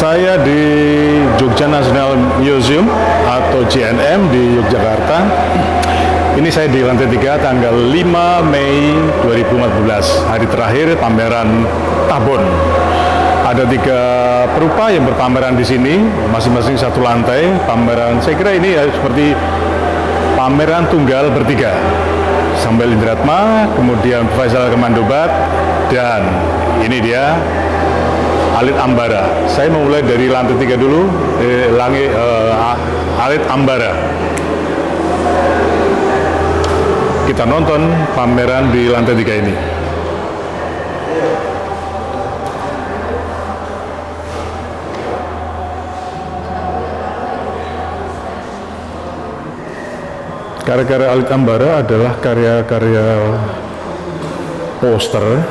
Saya di Jogja National Museum atau JNM di Yogyakarta. Ini saya di lantai 3 tanggal 5 Mei 2014, hari terakhir pameran Tabon. Ada 3 perupa yang berpameran di sini, masing-masing satu lantai. Pameran, saya kira ini ya seperti pameran tunggal bertiga. Sambal Indratma, kemudian Faisal Kemandobat, dan ini dia Alit Ambara. Saya memulai dari lantai 3 dulu, Alit Ambara. Kita nonton pameran di lantai 3 ini. Karya-karya Alit Ambara adalah karya-karya poster,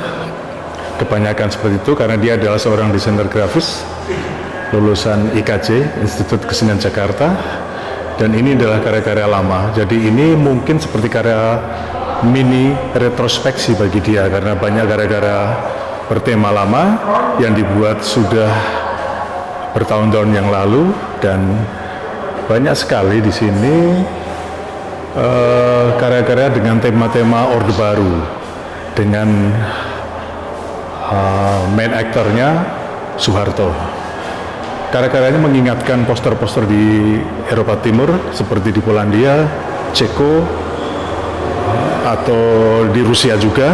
kebanyakan seperti itu karena dia adalah seorang desainer grafis lulusan IKJ, Institut Kesenian Jakarta, dan ini adalah karya-karya lama. Jadi ini mungkin seperti karya mini retrospeksi bagi dia karena banyak karya-karya bertema lama yang dibuat sudah bertahun-tahun yang lalu, dan banyak sekali di sini karya-karya dengan tema-tema Orde Baru dengan main aktornya Soeharto. Karya-karyanya mengingatkan poster-poster di Eropa Timur seperti di Polandia, Ceko, atau di Rusia juga,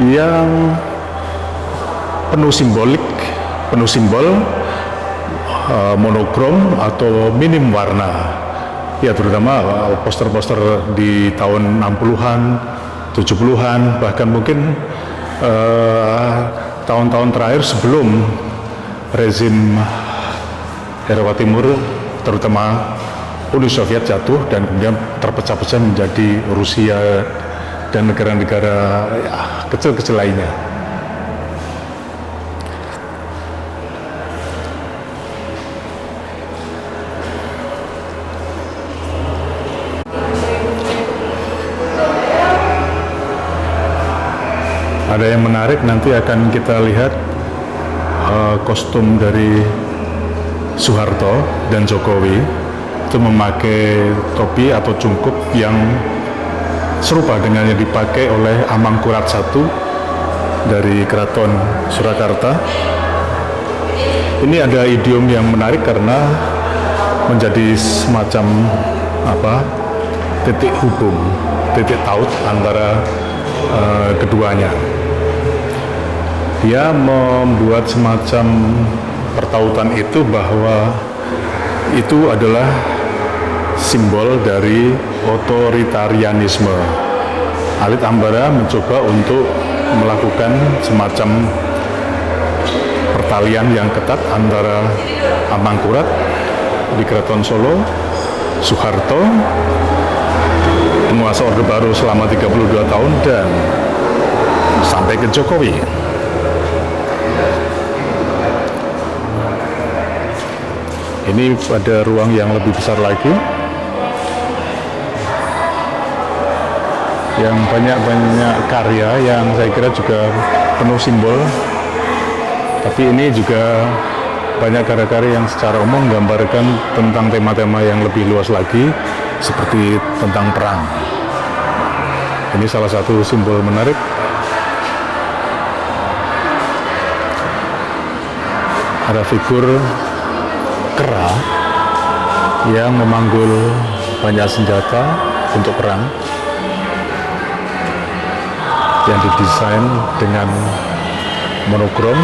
yang penuh simbolik, penuh simbol, monokrom atau minim warna. Ya, terutama poster-poster di tahun 60-an, 70-an, bahkan mungkin tahun-tahun terakhir sebelum rezim Eropa Timur, terutama Uni Soviet jatuh dan kemudian terpecah-pecah menjadi Rusia dan negara-negara kecil-kecil lainnya. Ada yang menarik, nanti akan kita lihat kostum dari Soeharto dan Jokowi itu memakai topi atau cungkup yang serupa dengan yang dipakai oleh Amangkurat I dari Keraton Surakarta. Ini ada idiom yang menarik karena menjadi semacam titik hubung, titik taut antara keduanya. Dia membuat semacam pertautan itu bahwa itu adalah simbol dari otoritarianisme. Alit Ambara mencoba untuk melakukan semacam pertalian yang ketat antara Amangkurat di Keraton Solo, Soeharto, penguasa Orde Baru selama 32 tahun, dan sampai ke Jokowi. Ini pada ruang yang lebih besar lagi, yang banyak karya yang saya kira juga penuh simbol, tapi ini juga banyak karya-karya yang secara umum menggambarkan tentang tema-tema yang lebih luas lagi, seperti tentang perang. Ini salah satu simbol menarik. Ada figur kera yang memanggul banyak senjata untuk perang, yang didesain dengan monokrom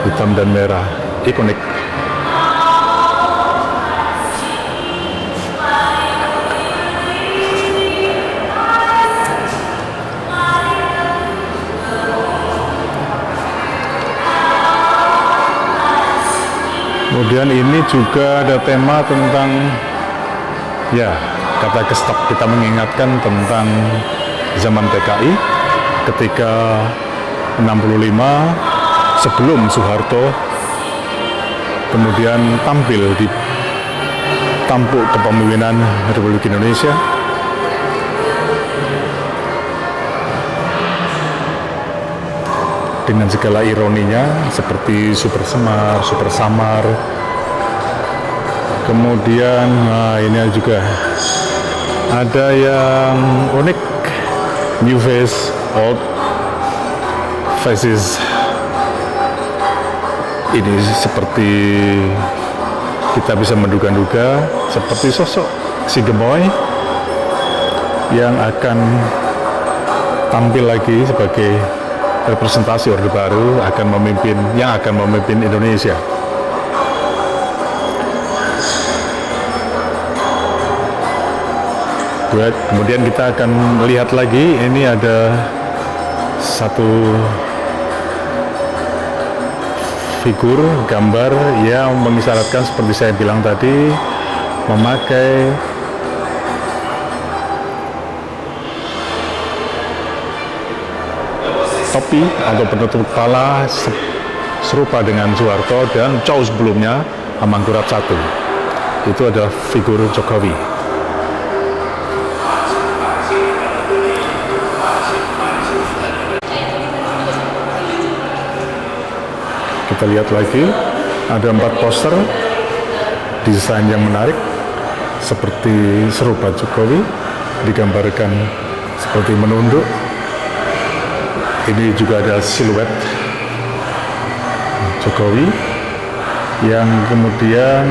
hitam dan merah, ikonik. Kemudian ini juga ada tema tentang, ya, kata gestap. Kita mengingatkan tentang zaman PKI ketika 65 sebelum Soeharto kemudian tampil di tampuk kepemimpinan Republik Indonesia. dengan segala ironinya seperti super semar, super samar. Kemudian ini juga ada yang unik, new face, old faces. Ini seperti kita bisa menduga-duga seperti sosok si gemoy yang akan tampil lagi sebagai representasi Orde Baru yang akan memimpin Indonesia. Kemudian kita akan melihat lagi, ini ada satu figur gambar yang mengisyaratkan seperti saya bilang tadi, memakai topi atau penutup kepala serupa dengan Soeharto dan jauh sebelumnya Amangkurat I. Itu adalah figur Jokowi. Kita lihat lagi, ada 4 poster desain yang menarik seperti serupa Jokowi, digambarkan seperti menunduk. Ini juga ada siluet Jokowi yang kemudian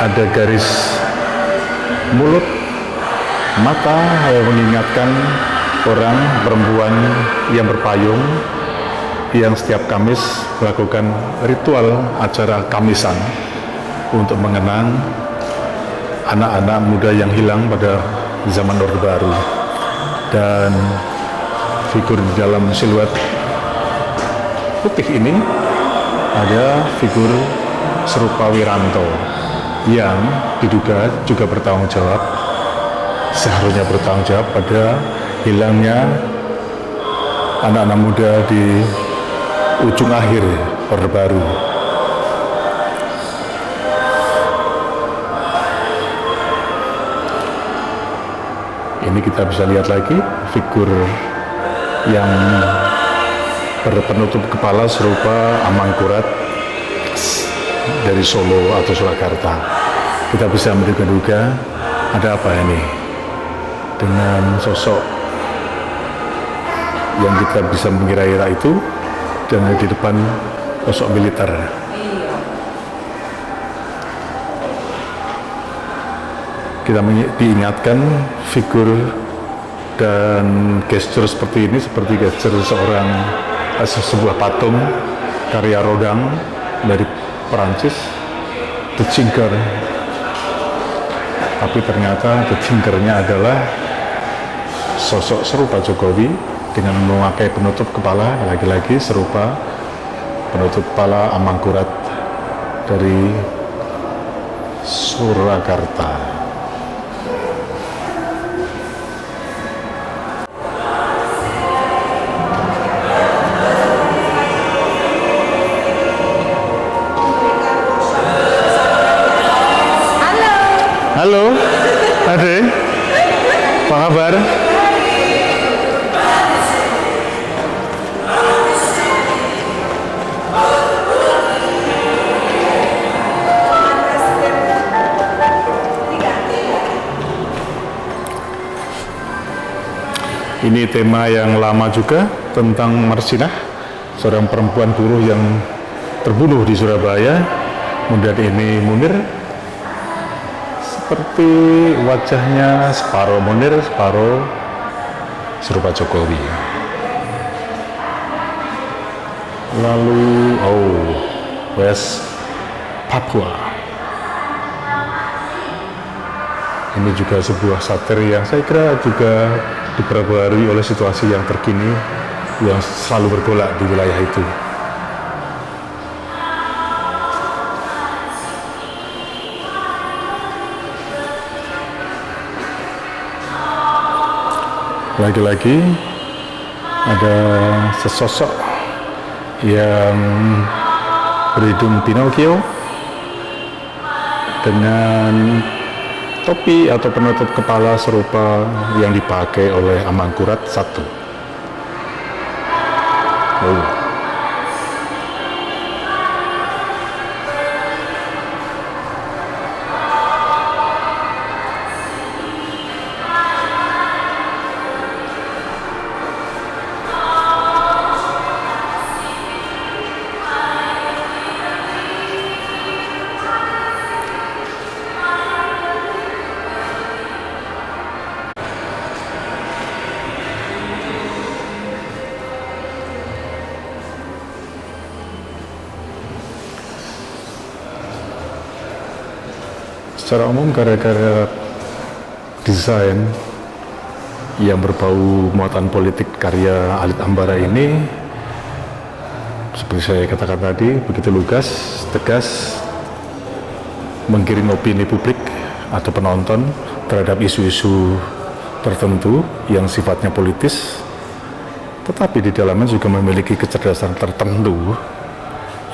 ada garis mulut, mata yang mengingatkan orang perempuan yang berpayung yang setiap Kamis melakukan ritual acara Kamisan untuk mengenang anak-anak muda yang hilang pada zaman Orde Baru. Dan figur di dalam siluet putih ini ada figur serupa Wiranto yang diduga juga bertanggung jawab, seharusnya bertanggung jawab pada hilangnya anak-anak muda di ujung akhir Orde Baru. Ini kita bisa lihat lagi figur yang berpenutup kepala serupa Amangkurat dari Solo atau Surakarta. Kita bisa menduga-duga ada apa ini dengan sosok yang kita bisa mengira-ira itu, dan di depan sosok militer. Kita diingatkan figur dan gestur seperti ini seperti gestur sebuah patung karya Rodin dari Perancis, The Tinker. Tapi ternyata The Tinker-nya adalah sosok serupa Jokowi dengan memakai penutup kepala, lagi-lagi serupa penutup kepala Amangkurat dari Surakarta. Halo, Ade, apa kabar? Ini tema yang lama juga tentang Marsinah, seorang perempuan buruh yang terbunuh di Surabaya. Kemudian ini Munir, seperti wajahnya separuh Munir, separuh serupa Jokowi. Lalu, West Papua. Ini juga sebuah satir yang saya kira juga diperbarui oleh situasi yang terkini yang selalu bergolak di wilayah itu. Lagi-lagi ada sesosok yang berhidung Pinocchio dengan topi atau penutup kepala serupa yang dipakai oleh Amangkurat I. Oh. Secara umum karya-karya desain yang berbau muatan politik karya Alit Ambara ini, seperti saya katakan tadi, begitu lugas, tegas, menggiring opini publik atau penonton terhadap isu-isu tertentu yang sifatnya politis, tetapi di dalamnya juga memiliki kecerdasan tertentu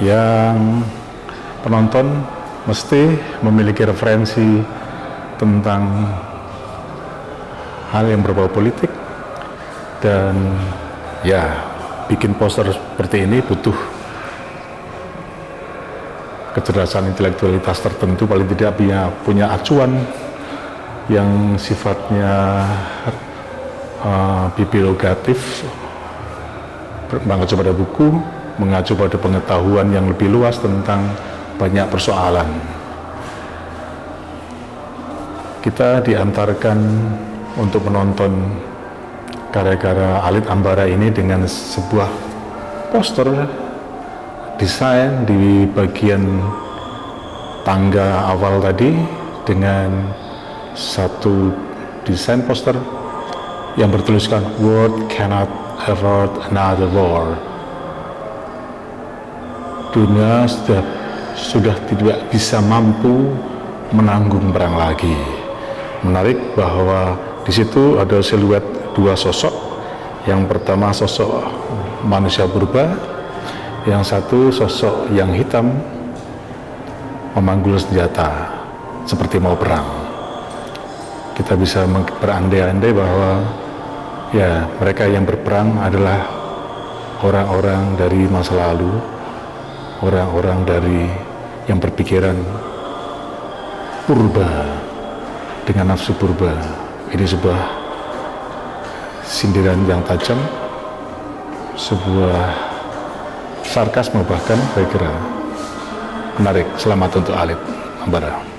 yang penonton mesti memiliki referensi tentang hal yang berbau politik. Dan ya, bikin poster seperti ini butuh kecerdasan intelektualitas tertentu, paling tidak punya acuan yang sifatnya bibliogratif, mengacu pada buku, mengacu pada pengetahuan yang lebih luas tentang banyak persoalan. Kita diantarkan untuk menonton karya-karya Alit Ambara ini dengan sebuah poster desain di bagian tangga awal tadi, dengan satu desain poster yang bertuliskan "World cannot afford another war." Dunia sudah tidak bisa mampu menanggung perang lagi. Menarik bahwa di situ ada siluet dua sosok. Yang pertama sosok manusia purba, yang satu sosok yang hitam memanggul senjata seperti mau perang. Kita bisa berandai-andai bahwa ya, mereka yang berperang adalah orang-orang dari masa lalu, orang-orang dari yang berpikiran purba, dengan nafsu purba. Ini sebuah sindiran yang tajam, sebuah sarkasme bahkan, saya kira menarik. Selamat untuk Alit Ambara.